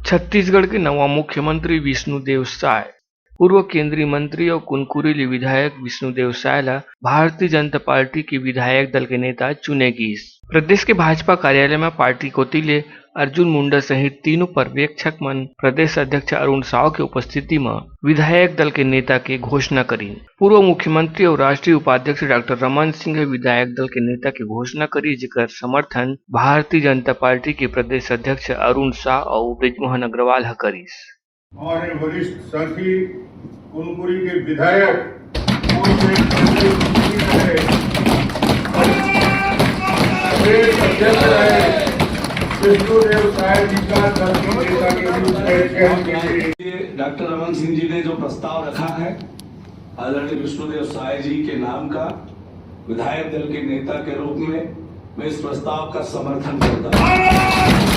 छत्तीसगढ़ के नवा मुख्यमंत्री विष्णुदेव साय। पूर्व केंद्रीय मंत्री और कुनकुरी विधायक विष्णुदेव साय ला भारतीय जनता पार्टी के विधायक दल के नेता चुने गिस। प्रदेश के भाजपा कार्यालय में पार्टी कोतिले अर्जुन मुंडा सहित तीनों पर्यवेक्षक मन प्रदेश अध्यक्ष अरुण साव के उपस्थिति में विधायक दल के नेता के घोषणा करी। पूर्व मुख्यमंत्री और राष्ट्रीय उपाध्यक्ष डॉक्टर रमन सिंह विधायक दल के नेता की घोषणा करी, जेकर समर्थन भारतीय जनता पार्टी के प्रदेश अध्यक्ष अरुण साव और ब्रिजमोहन अग्रवाल करीस। हमारे वरिष्ठ साथी कुनकुरी के विधायक विष्णुदेव साय जी का डॉक्टर रमन सिंह जी ने जो प्रस्ताव रखा है आदरणीय विष्णुदेव साय जी के नाम का विधायक दल के नेता के रूप में मैं इस प्रस्ताव का समर्थन करता हूं।